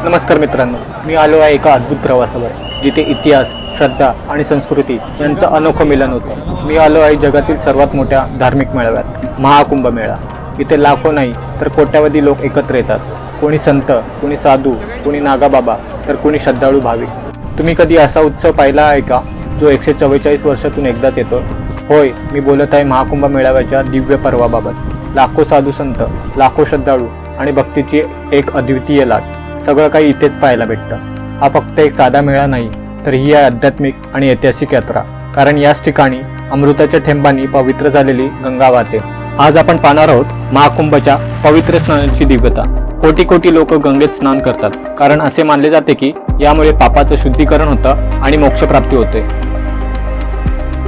नमस्कार मित्रांनो, मी आलो आहे एका अद्भुत प्रवासावर जिथे इतिहास, श्रद्धा आणि संस्कृती यांचं अनोखं मिलन होतं। मी आलो आहे जगातील सर्वात मोठ्या धार्मिक मेळाव्यात, महाकुंभ मेळा। इथे लाखो नाही तर कोट्यावधी लोक एकत्र येतात। कोणी संत, कोणी साधू, कोणी नागाबाबा तर कोणी श्रद्धाळू भाविक। तुम्ही कधी असा उत्सव पाहिला आहे का जो 144 वर्षातून एकदाच येतो? होय, मी बोलत आहे महाकुंभ मेळाव्याच्या दिव्य पर्वाबाबत। लाखो साधू संत, लाखो श्रद्धाळू आणि भक्तीची एक अद्वितीय लाट, सगळं काही इथेच पाहायला भेटतं। हा फक्त एक साधा मेळा नाही, तर ही आहे आध्यात्मिक आणि ऐतिहासिक यात्रा। कारण याच ठिकाणी अमृताच्या थेंबांनी पवित्र झालेली गंगा वाहते। आज आपण पाहणार आहोत महाकुंभच्या पवित्र स्नानाची दिव्यता। कोटी कोटी लोक गंगेत स्नान करतात, कारण असे मानले जाते की यामुळे पापाचं शुद्धीकरण होतं आणि मोक्षप्राप्ती होते।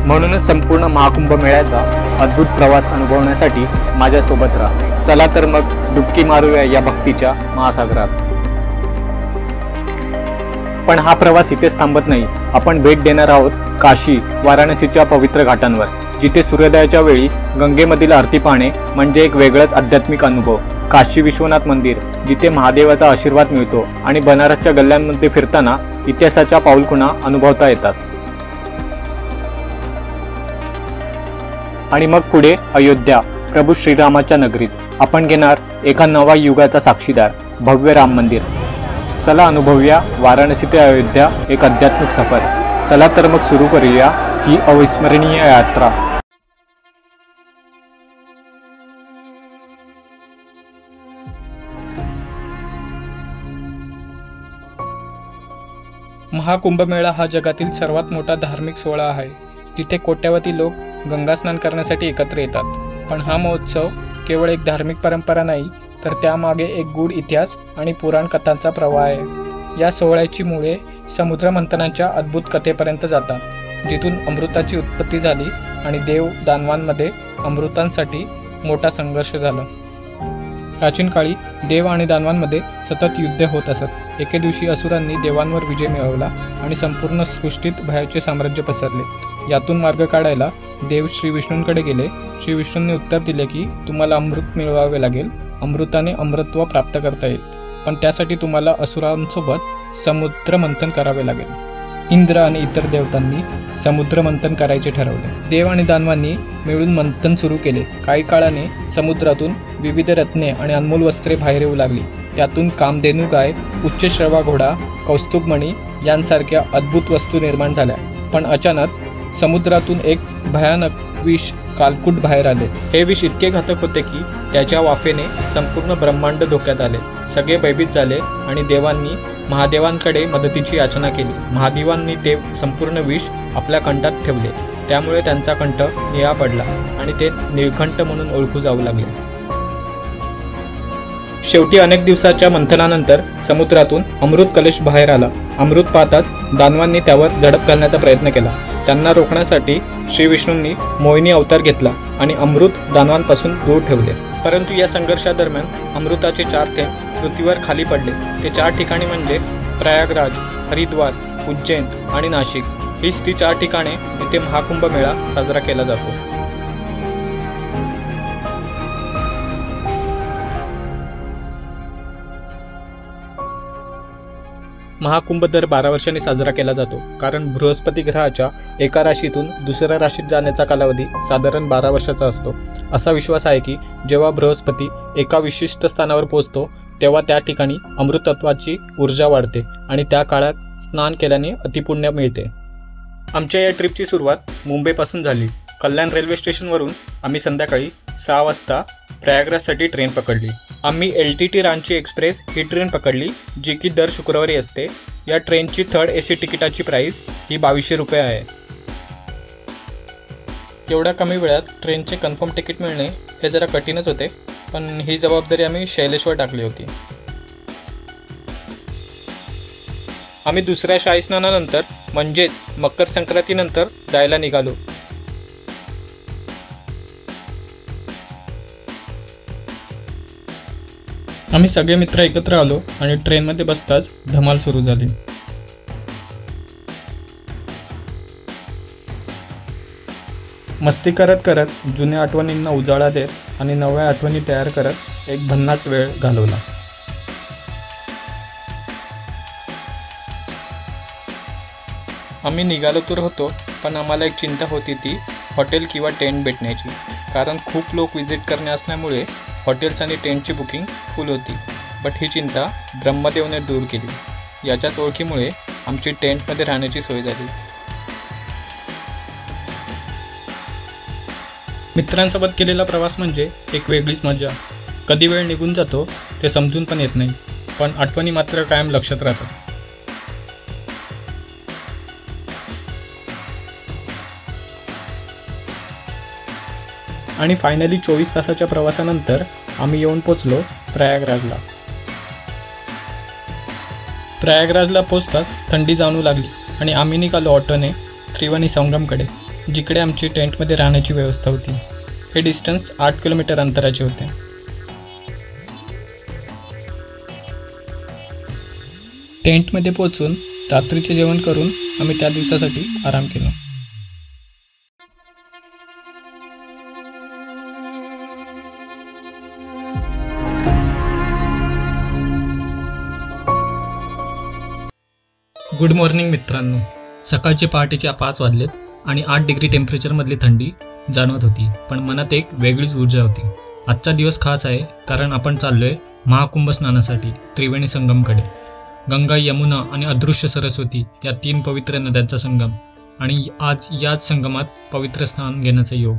म्हणूनच संपूर्ण महाकुंभ मेळ्याचा अद्भुत प्रवास अनुभवण्यासाठी माझ्यासोबत राहा। चला तर मग डुबकी मारूया या भक्तीच्या महासागरात। पण हा प्रवास इथेच थांबत नाही। आपण भेट देणार आहोत काशी, वाराणसीच्या पवित्र घाटांवर, जिथे सूर्योदयाच्या वेळी गंगेमधील आरती पाहणे म्हणजे एक वेगळाच आध्यात्मिक अनुभव। काशी विश्वनाथ मंदिर, जिथे महादेवाचा आशीर्वाद मिळतो आणि बनारसच्या गल्ल्यांमध्ये फिरताना इतिहासाच्या पाऊलखुणा अनुभवता येतात। आणि मग पुढे अयोध्या, प्रभू श्रीरामाच्या नगरीत आपण घेणार एका नवा युगाचा साक्षीदार, भव्य राम मंदिर। चला अनुभवूया वाराणसी ते अयोध्या एक आध्यात्मिक सफर। चला तर मग सुरू करूया ही अविस्मरणीय यात्रा। महाकुंभ मेळा हा जगातील सर्वात मोठा धार्मिक सोहळा आहे, जिथे कोट्यावधी लोक गंगा स्नान करण्यासाठी एकत्र येतात। पण हा महोत्सव केवळ एक धार्मिक परंपरा नाही, तर त्यामागे एक गूढ इतिहास आणि पुराण कथांचा प्रवाह आहे। या सोहळ्याची मुळे समुद्र मंथनाच्या अद्भुत कथेपर्यंत जातात, जिथून अमृताची उत्पत्ती झाली आणि देव दानवांमध्ये अमृतांसाठी मोठा संघर्ष झाला। प्राचीन काळी देव आणि दानवांमध्ये सतत युद्ध होत असत। एके दिवशी असुरांनी देवांवर विजय मिळवला आणि संपूर्ण सृष्टीत भयाचे साम्राज्य पसरले। यातून मार्ग काढायला देव श्री विष्णूंकडे गेले। श्री विष्णूंनी उत्तर दिले की तुम्हाला अमृत मिळवावे लागेल, अमृताने अमृतत्व प्राप्त करता येईल, पण त्यासाठी तुम्हाला असुरांसोबत समुद्र मंथन करावे लागेल। इंद्र आणि इतर देवतांनी समुद्र मंथन करायचे ठरवले। देव आणि दानवांनी मिळून मंथन सुरू केले। काही काळाने समुद्रातून विविध रत्ने आणि अनमोल वस्त्रे बाहेर येऊ लागली। त्यातून कामधेनू गाय, उच्चश्रवा घोडा, कौस्तुभमणी यांसारख्या अद्भुत वस्तू निर्माण झाल्या। पण अचानक समुद्रातून एक भयानक विष कालकूट बाहेर आले। हे विष इतके घातक होते की त्याच्या वाफेने संपूर्ण ब्रह्मांड धोक्यात आले। सगळे भयभीत झाले आणि देवांनी महादेवांकडे मदतीची याचना केली। महादेवांनी ते संपूर्ण विष आपल्या कंठात ठेवले, त्यामुळे त्यांचा कंठ निळा पडला आणि ते निळकंठ म्हणून ओळखू जाऊ लागले। शेवटी अनेक दिवसाच्या मंथनानंतर समुद्रातून अमृत कलश बाहेर आला। अमृत पाहताच दानवांनी त्यावर झडप घालण्याचा प्रयत्न केला। त्यांना रोखण्यासाठी श्री विष्णूंनी मोहिनी अवतार घेतला आणि अमृत दानवांपासून दूर ठेवले। परंतु या संघर्षादरम्यान अमृताचे 4 थेंब पृथ्वीवर खाली पडले। ते 4 ठिकाणी म्हणजे प्रयागराज, हरिद्वार, उज्जैन आणि नाशिक। हीच ती 4 ठिकाणे जिथे महाकुंभ मेळा साजरा केला जातो। महाकुंभ दर 12 वर्षांनी साजरा केला जातो, कारण बृहस्पती ग्रहाच्या एका राशीतून दुसऱ्या राशीत जाण्याचा कालावधी साधारण 12 वर्षाचा असतो। असा विश्वास आहे की जेव्हा बृहस्पती एका विशिष्ट स्थानावर पोहोचतो, तेव्हा त्या ठिकाणी अमृतत्वाची ऊर्जा वाढते आणि त्या काळात स्नान केल्याने अतिपुण्य मिळते। आमच्या या ट्रिपची सुरुवात मुंबईपासून झाली। कल्याण रेल्वे स्टेशनवरून आम्ही संध्याकाळी 6 वाजता प्रयागराजसाठी ट्रेन पकडली। आम्ही LTT रांची एक्सप्रेस ही ट्रेन पकडली, जी की दर शुक्रवारी असते। या ट्रेनची 3rd AC तिकिटाची प्राईस ही 2200 रुपये आहे। एवढ्या कमी वेळात ट्रेनचे कन्फर्म तिकीट मिळणे हे जरा कठीणच होते, पण ही जबाबदारी आम्ही शैलेशवर टाकली होती। आम्ही दुसऱ्या शाही स्नानानंतर म्हणजेच मकर संक्रांतीनंतर जायला निघालो। आम्ही सगळे मित्र एकत्र आलो आणि ट्रेनमध्ये बसताच धमाल सुरू झाली। मस्ती करत करत जुन्या आठवणींना उजाळा देत आणि नव्या आठवणी तयार करत एक भन्नाट वेळ घालवला। आम्ही निघालो तर होतो, पण आम्हाला एक चिंता होती ती हॉटेल किंवा टेंट भेटण्याची. कारण खूप लोक विजिट करणे असल्यामुळे हॉटेल्स आणि टेंटची बुकिंग फुल होती. बट ही चिंता ब्रह्मदेवने दूर केली. याच्याच ओळखीमुळे आमची टेंटमध्ये राहण्याची सोय झाली. मित्रांसोबत केलेला प्रवास म्हणजे एक वेगळीच मजा. कधी वेळ निघून जातो ते समजून पण येत नाही, पण आठवणी मात्र कायम लक्षात राहतात. आणि फायनली 24 तासाच्या प्रवासानंतर आम्ही येऊन पोचलो प्रयागराजला. प्रयागराजला पोचताच थंडी जाणवू लागली आणि आम्ही निघालो ऑटोने त्रिवेणी संगमकडे, जिकडे आमची टेंटमध्ये राहण्याची व्यवस्था होती. हे डिस्टन्स 8 किलोमीटर अंतराचे होते. टेंटमध्ये पोहोचून रात्रीचे जेवण करून आम्ही त्या दिवसासाठी आराम केला. गुड मॉर्निंग मित्रांनो. सकाळचे पहाटेचे 5 वाजलेत आणि 8 डिग्री टेम्परेचरमधली थंडी जाणवत होती, पण मनात एक वेगळीच ऊर्जा होती. आजचा दिवस खास आहे कारण आपण चाललोय महाकुंभ स्नानासाठी त्रिवेणी संगमकडे. गंगा, यमुना आणि अदृश्य सरस्वती या 3 पवित्र नद्यांचा संगम, आणि आज याच संगमात पवित्र स्नान घेण्याचा योग.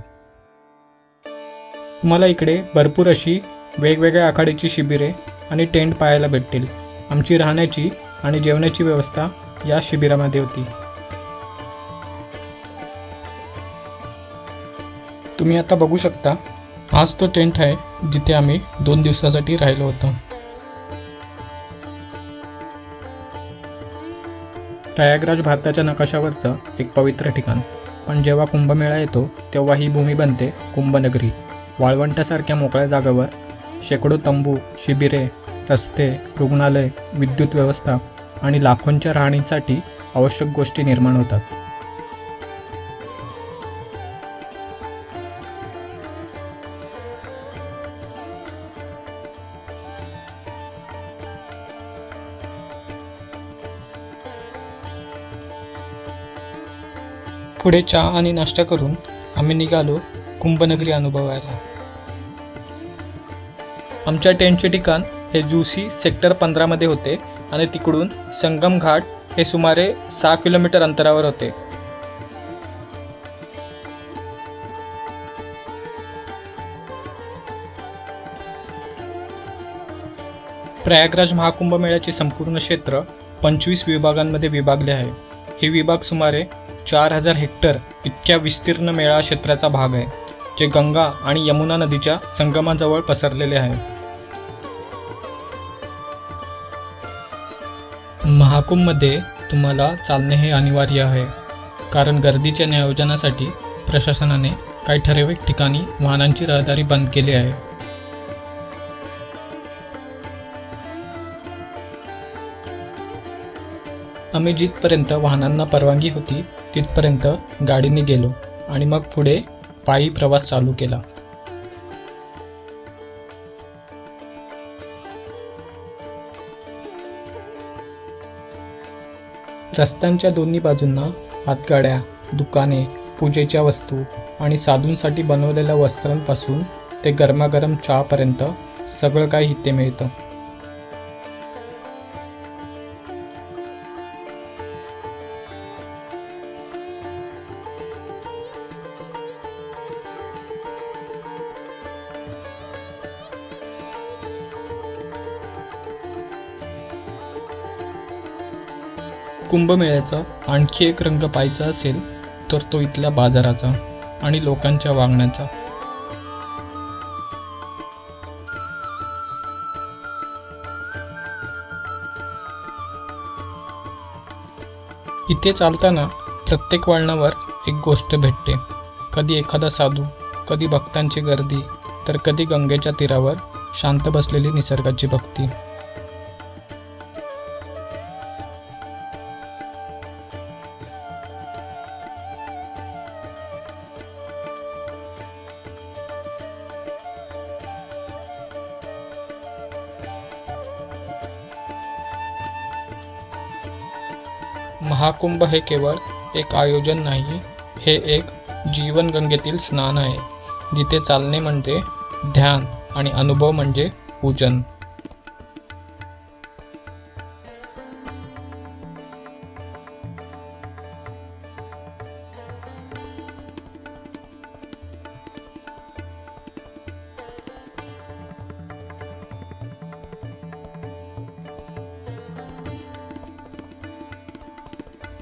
तुम्हाला इकडे भरपूर अशी वेगवेगळ्या आखाड्याची शिबिरे आणि टेंट पाहायला भेटतील. आमची राहण्याची आणि जेवणाची व्यवस्था या शिबिरामध्ये होती. तुम्ही आता बघू शकता, हाच तो टेंट आहे जिथे आम्ही 2 दिवसासाठी राहिलो होतो. प्रयागराज भारताच्या नकाशावरचं एक पवित्र ठिकाण, पण जेव्हा कुंभमेळा येतो तेव्हा ही भूमी बनते कुंभनगरी. वाळवंटासारख्या मोकळ्या जागावर शेकडो तंबू, शिबिरे, रस्ते, रुग्णालय, विद्युत व्यवस्था आणि लाखोंच्या राहणीसाठी आवश्यक गोष्टी निर्माण होतात. पुढे चहा आणि नाश्ता करून आम्ही निघालो कुंभनगरी अनुभवायला. आमच्या टेंटचे ठिकाण हे जुसी सेक्टर 15 मध्ये होते आणि तिकडून संगम घाट हे सुमारे 6 किलोमीटर अंतरावर होते. प्रयागराज महाकुंभ मेळ्याचे संपूर्ण क्षेत्र 25 विभागांमध्ये विभागले आहे. हे विभाग सुमारे 4000 हेक्टर इतक्या विस्तीर्ण मेळा क्षेत्राचा भाग आहे, जे गंगा आणि यमुना नदीच्या संगमाजवळ पसरलेले आहे. महाकुंभमध्ये तुम्हाला चालणे हे अनिवार्य आहे, कारण गर्दीच्या नियोजनासाठी प्रशासनाने काही ठराविक ठिकाणी वाहनांची रहदारी बंद केली आहे. आम्ही जिथपर्यंत वाहनांना परवानगी होती तिथपर्यंत गाडीने गेलो आणि मग पुढे पायी प्रवास चालू केला. रस्त्यांच्या दोन्ही बाजूंना हातगाड्या, दुकाने, पूजेच्या वस्तू आणि साधूंसाठी बनवलेल्या वस्त्रांपासून ते गरमागरम चहापर्यंत सगळं काही इथे मिळतं. कुंभमेळ्याचा आणखी एक रंग पाहायचा असेल तर तो इथल्या बाजाराचा आणि लोकांच्या वागण्याचा. इथे चालताना प्रत्येक वळणावर एक गोष्ट भेटते. कधी एखादा साधू, कधी भक्तांची गर्दी, तर कधी गंगेच्या तीरावर शांत बसलेली निसर्गाची भक्ती. महाकुंभ हे केवळ एक आयोजन नाही, हे एक जीवन गंगेतील स्नान आहे, जिथे चालणे म्हणजे ध्यान आणि अनुभव म्हणजे पूजन.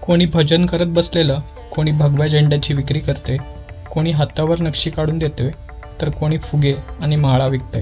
कोणी भजन करत बसलेलं, कोणी भगव्या झेंड्याची विक्री करते, कोणी हातावर नक्षी काढून देतोय, तर कोणी फुगे आणि माळा विकते.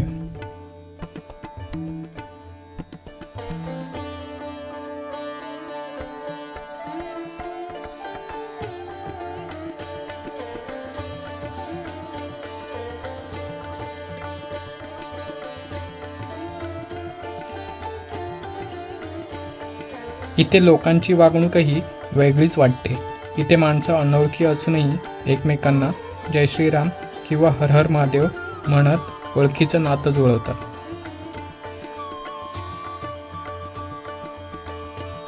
इथे लोकांची वागणूकही वेगळीच वाटते. इथे माणसं अनोळखी असूनही एकमेकांना जय श्रीराम किंवा हर हर महादेव म्हणत ओळखीचं नातं जुळवतात.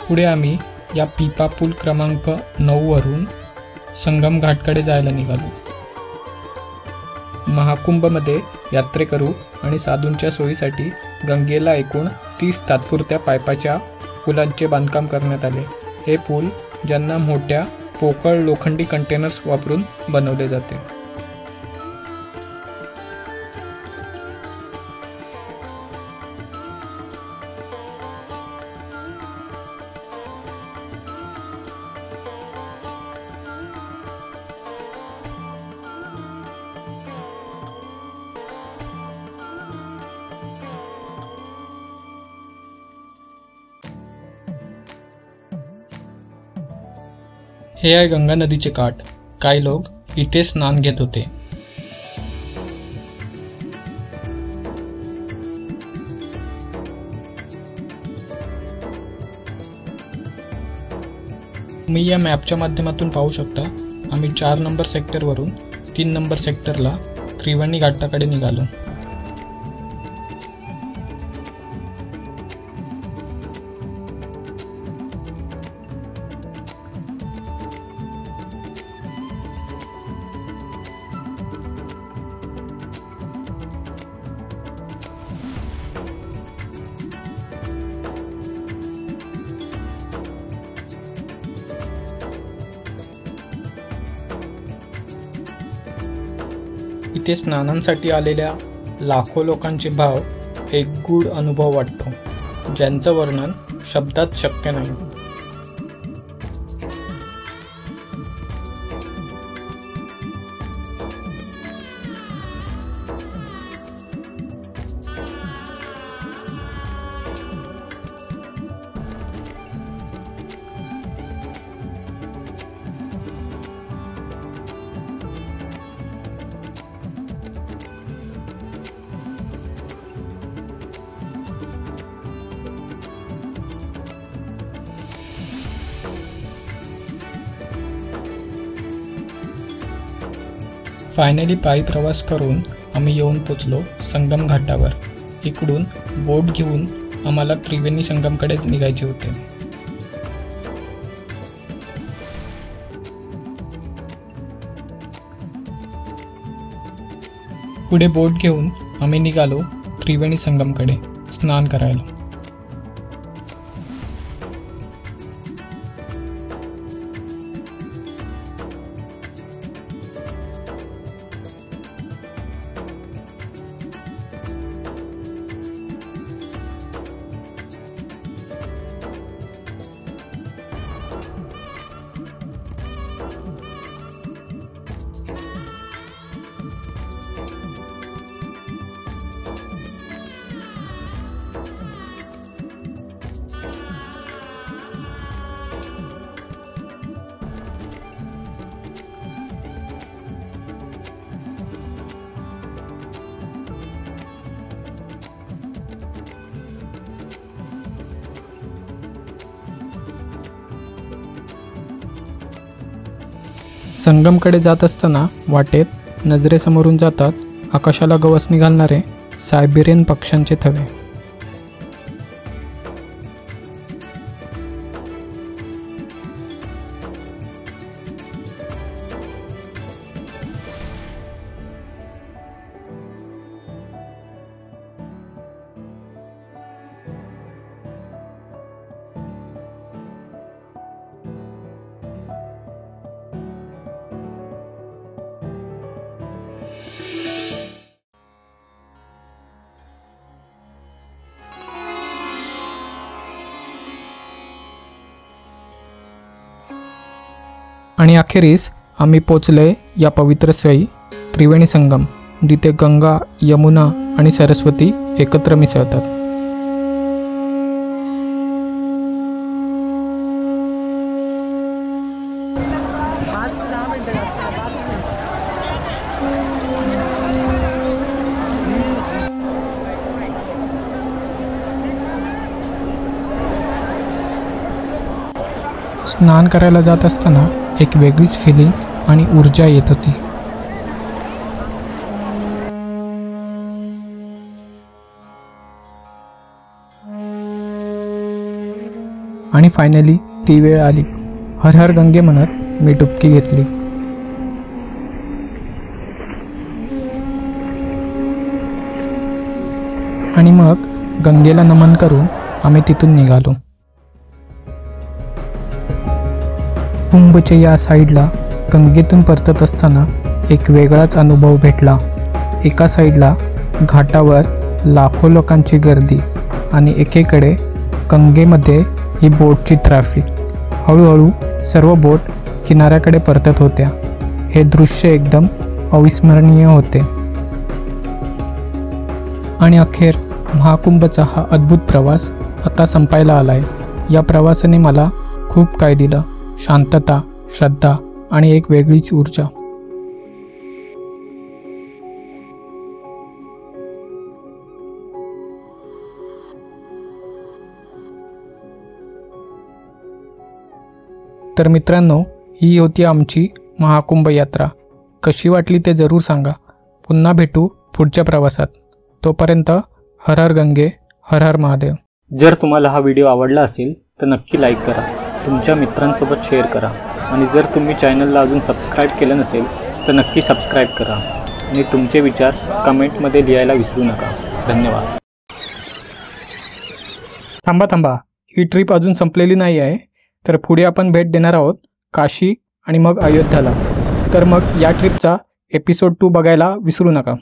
पुढे आम्ही या पिपा पूल क्रमांक 9 वरून संगम घाटकडे जायला निघालो. महाकुंभमध्ये यात्रेकरू आणि साधूंच्या सोयीसाठी गंगेला एकूण 30 तात्पुरत्या पाईपाच्या पुलांचे बांधकाम करण्यात आले. हे पूल ज्यांना मोठ्या पोकळ लोखंडी कंटेनर्स वापरून बनवले जाते. हे आहे गंगा नदीचे काठ. काही लोक इथे स्नान घेत होते. तुम्ही या मॅपच्या माध्यमातून पाहू शकता, आम्ही 4 नंबर सेक्टरवरून 3 नंबर सेक्टरला त्रिवेणी घाटाकडे निघालो. इथे स्नानांसाठी आलेल्या लाखो लोकांचे भाव एक गूढ अनुभव वाटतो, ज्यांचं वर्णन शब्दात शक्य नाही. फायनली पायी प्रवास करून आम्ही येऊन पोचलो संगम घाटावर. इकडून बोट घेऊन आम्हाला त्रिवेणी संगमकडे निघायचे होते. पुढे बोट घेऊन आम्ही निघालो त्रिवेणी संगमकडे स्नान करायला. संगमकडे जात असताना वाटेत नजरेसमोरून जातात आकाशाला गवसणी घालणारे सायबेरियन पक्ष्यांचे थवे. आणि अखेरीस आम्ही पोचलोय या पवित्र स्थळी त्रिवेणी संगम, जिथे गंगा, यमुना आणि सरस्वती एकत्र मिसळतात. स्नान करायला जात असताना एक वेगळीच फिलिंग आणि ऊर्जा येत होती. आणि फायनली ती वेळ आली. हर हर गंगे म्हणत मी डुबकी घेतली. आणि मग गंगेला नमन करून आम्ही तिथून निघालो. कुंभच्या या साईडला गंगेतून परतत असताना एक वेगळाच अनुभव भेटला. एका साईडला घाटावर लाखो लोकांची गर्दी आणि एकीकडे गंगेमध्ये ही बोटची ट्रॅफिक. हळूहळू सर्व बोट किनाऱ्याकडे परतत होत्या. हे दृश्य एकदम अविस्मरणीय होते. आणि अखेर महाकुंभचा हा अद्भुत प्रवास आता संपायला आलाय. या प्रवासाने मला खूप काय दिलं. शांतता, श्रद्धा आणि एक वेगळीच ऊर्जा. तर मित्रांनो, ही होती आमची महाकुंभ यात्रा. कशी वाटली ते जरूर सांगा. पुन्हा भेटू पुढच्या प्रवासात. तोपर्यंत हर हर गंगे, हर हर महादेव. जर तुम्हाला हा व्हिडिओ आवडला असेल तर नक्की लाईक करा, तुमच्या मित्रांसोबत शेअर करा आणि जर तुम्ही चॅनलला अजून सबस्क्राईब केलं नसेल तर नक्की सबस्क्राईब करा आणि तुमचे विचार कमेंटमध्ये लिहायला विसरू नका. धन्यवाद. थांबा, ही ट्रिप अजून संपलेली नाही आहे. तर पुढे आपण भेट देणार आहोत काशी आणि मग अयोध्याला. तर मग या ट्रिपचा एपिसोड 2 बघायला विसरू नका.